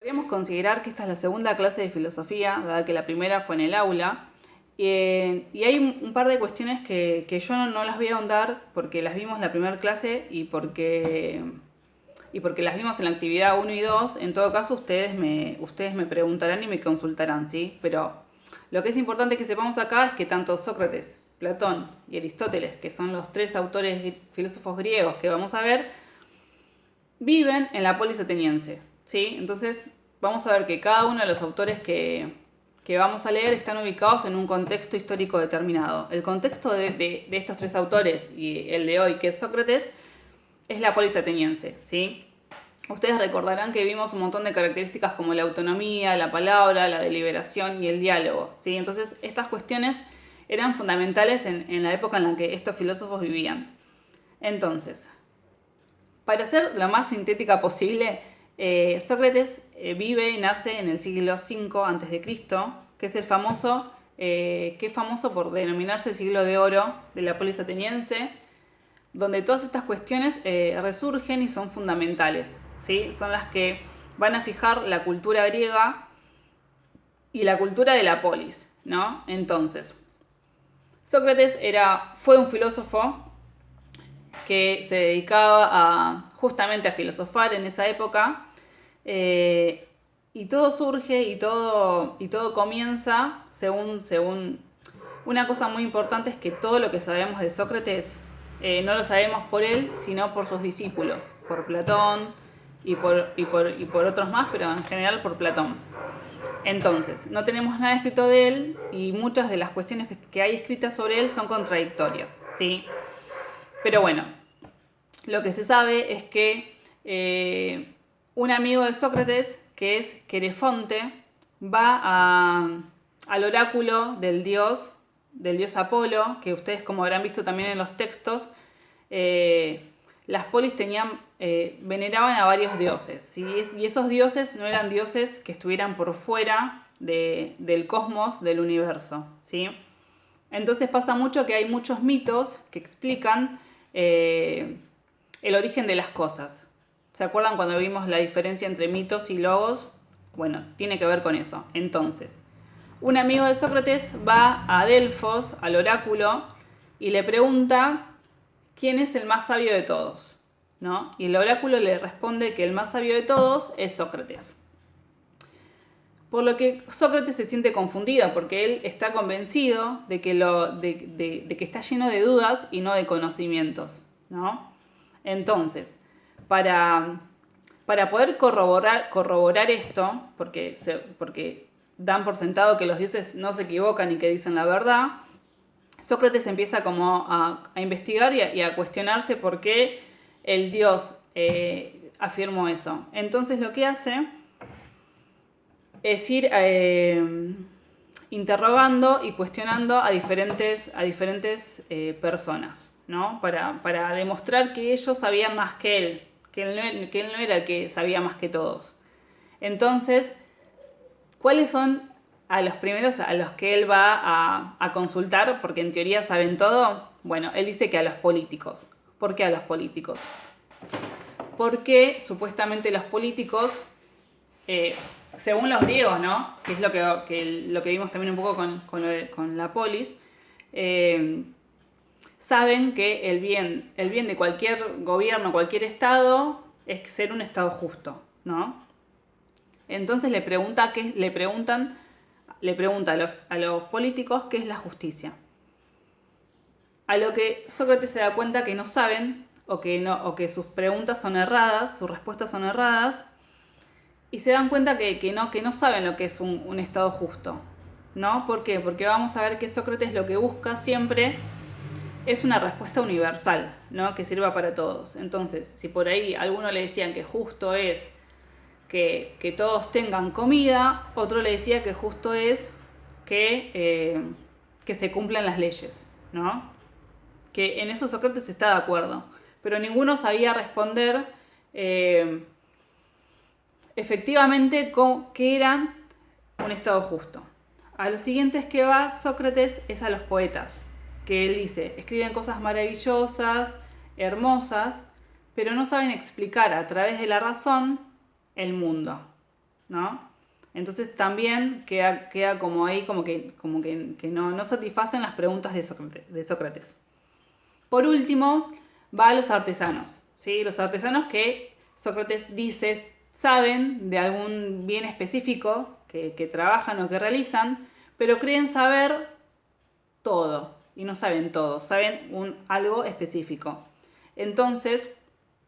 Podríamos considerar que esta es la segunda clase de filosofía, dada que la primera fue en el aula. Y hay un par de cuestiones que yo no las voy a ahondar porque las vimos en la primera clase y porque las vimos en la actividad 1 y 2. En todo caso, ustedes me preguntarán y me consultarán, ¿sí? Pero lo que es importante que sepamos acá es que tanto Sócrates, Platón y Aristóteles, que son los tres autores filósofos griegos que vamos a ver, viven en la polis ateniense, ¿sí? Entonces vamos a ver que cada uno de los autores que vamos a leer están ubicados en un contexto histórico determinado. El contexto de estos tres autores y el de hoy, que es Sócrates, es la polis ateniense, ¿sí? Ustedes recordarán que vimos un montón de características como la autonomía, la palabra, la deliberación y el diálogo, ¿sí? Entonces estas cuestiones eran fundamentales en la época en la que estos filósofos vivían. Entonces, para ser lo más sintética posible, Sócrates vive y nace en el siglo V a.C., que es que es famoso por denominarse el siglo de oro de la polis ateniense, donde todas estas cuestiones resurgen y son fundamentales, ¿sí? Son las que van a fijar la cultura griega y la cultura de la polis, ¿no? Entonces, Sócrates fue un filósofo que se dedicaba justamente a filosofar en esa época, y todo surge y todo comienza según una cosa muy importante es que todo lo que sabemos de Sócrates no lo sabemos por él, sino por sus discípulos, por Platón y por otros más, pero en general por Platón. Entonces, no tenemos nada escrito de él y muchas de las cuestiones que hay escritas sobre él son contradictorias, ¿sí? Pero bueno, lo que se sabe es que un amigo de Sócrates, que es Querefonte, al oráculo del dios Apolo, que ustedes como habrán visto también en los textos, las polis veneraban a varios dioses, ¿sí? Y esos dioses no eran dioses que estuvieran por fuera del cosmos, del universo, ¿sí? Entonces pasa mucho que hay muchos mitos que explican el origen de las cosas. ¿Se acuerdan cuando vimos la diferencia entre mitos y logos? Bueno, tiene que ver con eso. Entonces, un amigo de Sócrates va a Delfos, al oráculo, y le pregunta quién es el más sabio de todos, ¿no? Y el oráculo le responde que el más sabio de todos es Sócrates. Por lo que Sócrates se siente confundido, porque él está convencido de que está lleno de dudas y no de conocimientos, ¿no? Entonces, para poder corroborar esto, porque dan por sentado que los dioses no se equivocan y que dicen la verdad, Sócrates empieza como a investigar y a cuestionarse por qué el dios afirmó eso. Entonces lo que hace es ir interrogando y cuestionando a diferentes personas, ¿no? Para demostrar que ellos sabían más que él, que él no era el que sabía más que todos. Entonces, ¿cuáles son a los primeros a los que él va a consultar? Porque en teoría saben todo. Bueno, él dice que a los políticos. ¿Por qué a los políticos? Porque supuestamente los políticos, según los griegos, ¿no? Que es lo que vimos también un poco con la polis, saben que el bien de cualquier gobierno, cualquier estado, es ser un estado justo, ¿no? Entonces le pregunta a los políticos qué es la justicia. A lo que Sócrates se da cuenta que no saben o que sus preguntas son erradas, sus respuestas son erradas, y se dan cuenta que no saben lo que es un estado justo, ¿no? ¿Por qué? Porque vamos a ver que Sócrates lo que busca siempre es una respuesta universal, ¿no? Que sirva para todos. Entonces, si por ahí a alguno le decían que justo es que todos tengan comida, otro le decía que justo es que se cumplan las leyes, ¿no? Que en eso Sócrates está de acuerdo, pero ninguno sabía responder efectivamente qué era un estado justo. A los siguientes que va Sócrates es a los poetas, que él dice, escriben cosas maravillosas, hermosas, pero no saben explicar a través de la razón el mundo, ¿no? Entonces también queda como ahí, que no satisfacen las preguntas de Sócrates. Por último, va a los artesanos, ¿sí? Los artesanos que Sócrates dice saben de algún bien específico que trabajan o que realizan, pero creen saber todo y no saben todo, saben algo específico. Entonces,